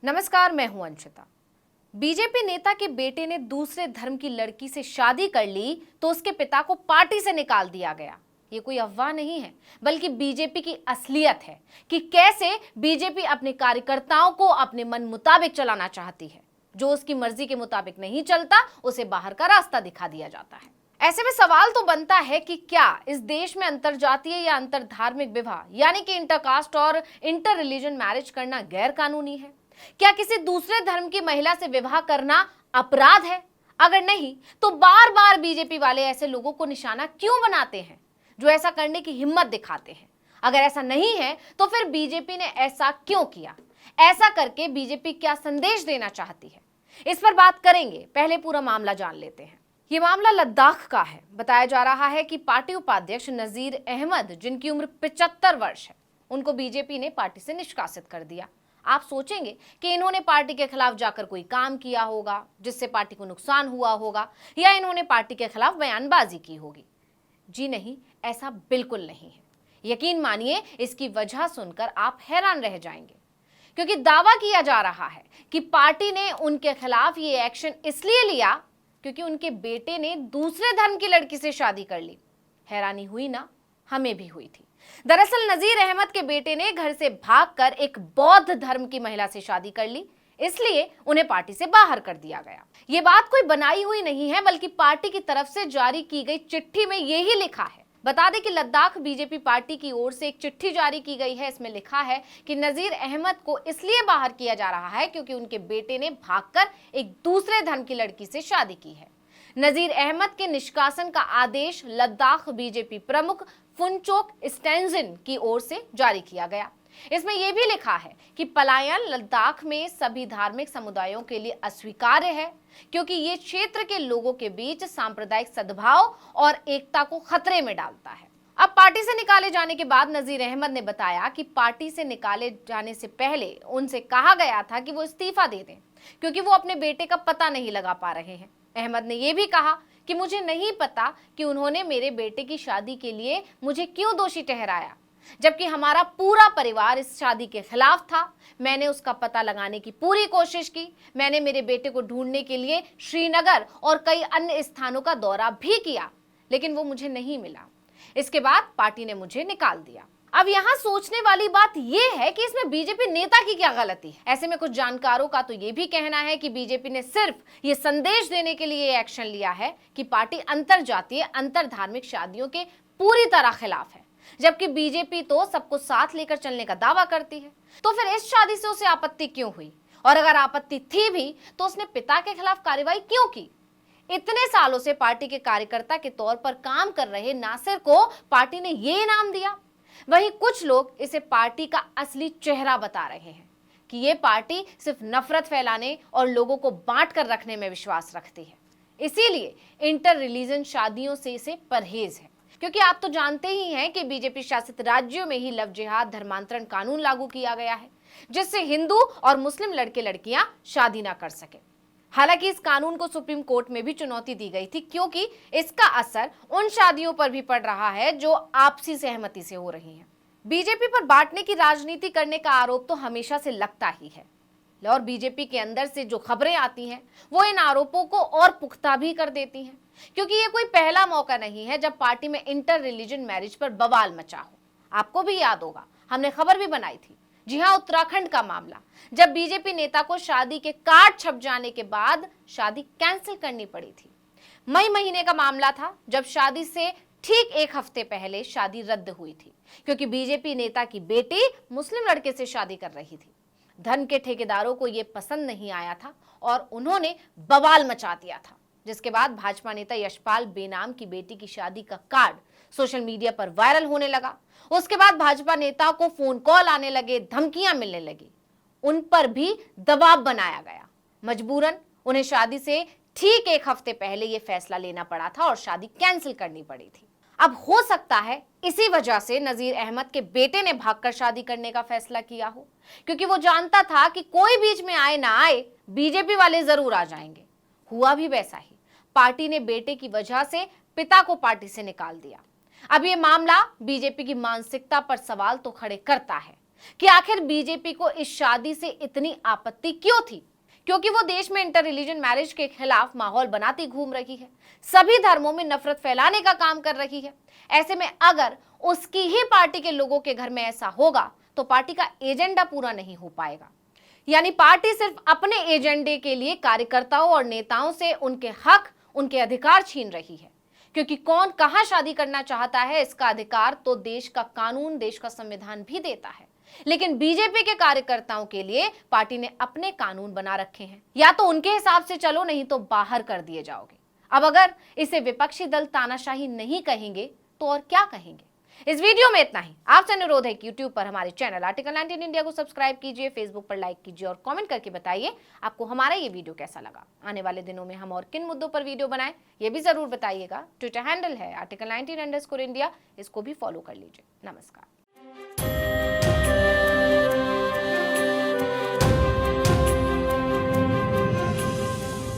नमस्कार, मैं हूं अंशिता। बीजेपी नेता के बेटे ने दूसरे धर्म की लड़की से शादी कर ली तो उसके पिता को पार्टी से निकाल दिया गया। ये कोई अफवाह नहीं है, बल्कि बीजेपी की असलियत है कि कैसे बीजेपी अपने कार्यकर्ताओं को अपने मन मुताबिक चलाना चाहती है। जो उसकी मर्जी के मुताबिक नहीं चलता, उसे बाहर का रास्ता दिखा दिया जाता है। ऐसे में सवाल तो बनता है कि क्या इस देश में अंतरजातीय या अंतर धार्मिक विवाह यानी कि इंटरकास्ट और इंटर रिलीजन मैरिज करना गैर कानूनी है? क्या किसी दूसरे धर्म की महिला से विवाह करना अपराध है? अगर नहीं, तो बार बार बीजेपी वाले ऐसे लोगों को निशाना क्यों बनाते हैं जो ऐसा करने की हिम्मत दिखाते हैं? अगर ऐसा नहीं है तो फिर बीजेपी ने ऐसा क्यों किया? ऐसा करके बीजेपी क्या संदेश देना चाहती है? इस पर बात करेंगे। पहले पूरा मामला जान लेते हैं। ये मामला लद्दाख का है। बताया जा रहा है कि पार्टी उपाध्यक्ष नजीर अहमद, जिनकी उम्र 75 वर्ष है, उनको बीजेपी ने पार्टी से निष्कासित कर दिया। आप सोचेंगे कि इन्होंने पार्टी के खिलाफ जाकर कोई काम किया होगा जिससे पार्टी को नुकसान हुआ होगा, या इन्होंने पार्टी के खिलाफ बयानबाजी की होगी। जी नहीं, ऐसा बिल्कुल नहीं है। यकीन मानिए, इसकी वजह सुनकर आप हैरान रह जाएंगे, क्योंकि दावा किया जा रहा है कि पार्टी ने उनके खिलाफ ये एक्शन इसलिए लिया क्योंकि उनके बेटे ने दूसरे धर्म की लड़की से शादी कर ली। हैरानी हुई ना? हमें भी हुई थी। दरअसल नजीर अहमद के बेटे ने घर से भागकर एक बौद्ध धर्म की महिला से शादी कर ली, इसलिए उन्हें पार्टी से बाहर कर दिया गया। ये बात कोई बनाई हुई नहीं है, बल्कि पार्टी की तरफ से जारी की गई चिट्ठी में यही लिखा है। बता दें कि लद्दाख बीजेपी पार्टी की ओर से एक चिट्ठी जारी की गई है। इसमें लिखा है कि नजीर अहमद को इसलिए बाहर किया जा रहा है क्योंकि उनके बेटे ने भागकर एक दूसरे धर्म की लड़की से शादी की है। नजीर अहमद के निष्कासन का आदेश लद्दाख बीजेपी प्रमुख फुनचोक स्टेंजिन की ओर से जारी किया गया। इसमें यह भी लिखा है कि पलायन लद्दाख में सभी धार्मिक समुदायों के लिए अस्वीकार्य है, क्योंकि ये क्षेत्र के लोगों के बीच सांप्रदायिक सद्भाव और एकता को खतरे में डालता है। अब पार्टी से निकाले जाने के बाद नजीर अहमद ने बताया कि पार्टी से निकाले जाने से पहले उनसे कहा गया था कि वो इस्तीफा दे दें, क्योंकि वो अपने बेटे का पता नहीं लगा पा रहे हैं। अहमद ने यह भी कहा कि मुझे नहीं पता कि उन्होंने मेरे बेटे की शादी के लिए मुझे क्यों दोषी ठहराया, जबकि हमारा पूरा परिवार इस शादी के खिलाफ था। मैंने उसका पता लगाने की पूरी कोशिश की। मैंने मेरे बेटे को ढूंढने के लिए श्रीनगर और कई अन्य स्थानों का दौरा भी किया, लेकिन वो मुझे नहीं मिला। इसके बाद पार्टी ने मुझे निकाल दिया। अब यहाँ सोचने वाली बात यह है कि इसमें बीजेपी नेता की क्या गलती है? ऐसे में कुछ जानकारों का तो ये भी कहना है कि बीजेपी ने सिर्फ ये संदेश देने के लिए एक्शन लिया है कि पार्टी अंतरजातीय अंतर धार्मिक शादियों के पूरी तरह खिलाफ है, जबकि बीजेपी तो सबको साथ लेकर चलने का दावा करती है। तो फिर इस शादी से उसे आपत्ति क्यों हुई? और अगर आपत्ति थी भी तो उसने पिता के खिलाफ कार्रवाई क्यों की? इतने सालों से पार्टी के कार्यकर्ता के तौर पर काम कर रहे नासिर को पार्टी ने ये इनाम दिया। वहीं कुछ लोग इसे पार्टी का असली चेहरा बता रहे हैं कि ये पार्टी सिर्फ नफरत फैलाने और लोगों को बांट कर रखने में विश्वास रखती है, इसीलिए इंटर रिलीजन शादियों से इसे परहेज है। क्योंकि आप तो जानते ही हैं कि बीजेपी शासित राज्यों में ही लव जिहाद धर्मांतरण कानून लागू किया गया है, जिससे हिंदू और मुस्लिम लड़के लड़कियां शादी ना कर सके। हालांकि इस कानून को सुप्रीम कोर्ट में भी चुनौती दी गई थी, क्योंकि इसका असर उन शादियों पर भी पड़ रहा है जो आपसी सहमति से हो रही हैं। बीजेपी पर बांटने की राजनीति करने का आरोप तो हमेशा से लगता ही है, और बीजेपी के अंदर से जो खबरें आती हैं वो इन आरोपों को और पुख्ता भी कर देती हैं, क्योंकि ये कोई पहला मौका नहीं है जब पार्टी में इंटर रिलीजन मैरिज पर बवाल मचा हो। आपको भी याद होगा, हमने खबर भी बनाई थी। जी हाँ, उत्तराखंड का मामला, जब बीजेपी नेता को शादी के कार्ड छप जाने के बाद शादी कैंसिल करनी पड़ी थी। मई महीने का मामला था, जब शादी से ठीक एक हफ्ते पहले शादी रद्द हुई थी, क्योंकि बीजेपी नेता की बेटी मुस्लिम लड़के से शादी कर रही थी। धन के ठेकेदारों को यह पसंद नहीं आया था और उन्होंने बवाल मचा दिया था, जिसके बाद भाजपा नेता यशपाल बेनाम की बेटी की शादी का कार्ड सोशल मीडिया पर वायरल होने लगा। उसके बाद भाजपा नेता को फोन कॉल आने लगे, धमकियां मिलने लगी, उन पर भी दबाव बनाया गया। मजबूरन उन्हें शादी से ठीक एक हफ्ते पहले यह फैसला लेना पड़ा था और शादी कैंसिल करनी पड़ी थी। अब हो सकता है इसी वजह से नजीर अहमद के बेटे ने भागकर शादी करने का फैसला किया हो, क्योंकि वो जानता था कि कोई बीच में आए ना आए, बीजेपी वाले जरूर आ जाएंगे। हुआ भी वैसा ही। पार्टी ने बेटे की वजह से पिता को पार्टी से निकाल दिया। अब ये मामला बीजेपी की मानसिकता पर सवाल तो खड़े करता है, कि आखिर बीजेपी को इस शादी से इतनी आपत्ति क्यों थी। क्योंकि वो देश में इंटर रिलीजन मैरिज के खिलाफ माहौल बनाती घूम रही है, सभी धर्मों में नफरत फैलाने का काम कर रही है। ऐसे में अगर उसकी ही पार्टी के लोगों के घर में ऐसा होगा तो पार्टी का एजेंडा पूरा नहीं हो पाएगा। यानी पार्टी सिर्फ अपने एजेंडे के लिए कार्यकर्ताओं और नेताओं से उनके हक, उनके अधिकार छीन रही है। क्योंकि कौन कहां शादी करना चाहता है, इसका अधिकार तो देश का कानून, देश का संविधान भी देता है। लेकिन बीजेपी के कार्यकर्ताओं के लिए पार्टी ने अपने कानून बना रखे हैं। या तो उनके हिसाब से चलो, नहीं तो बाहर कर दिए जाओगे। अब अगर इसे विपक्षी दल तानाशाही नहीं कहेंगे तो और क्या कहेंगे। इस वीडियो में इतना ही। आपसे अनुरोध है कि यूट्यूब पर हमारे चैनल आर्टिकल 19 इंडिया को सब्सक्राइब कीजिए, फेसबुक पर लाइक कीजिए और कमेंट करके बताइए आपको हमारा ये वीडियो कैसा लगा। आने वाले दिनों में हम और किन मुद्दों पर वीडियो बनाएं ये भी जरूर बताइएगा। ट्विटर हैंडल है आर्टिकल 19 _ इंडिया, इसको भी फॉलो कर लीजिए। नमस्कार।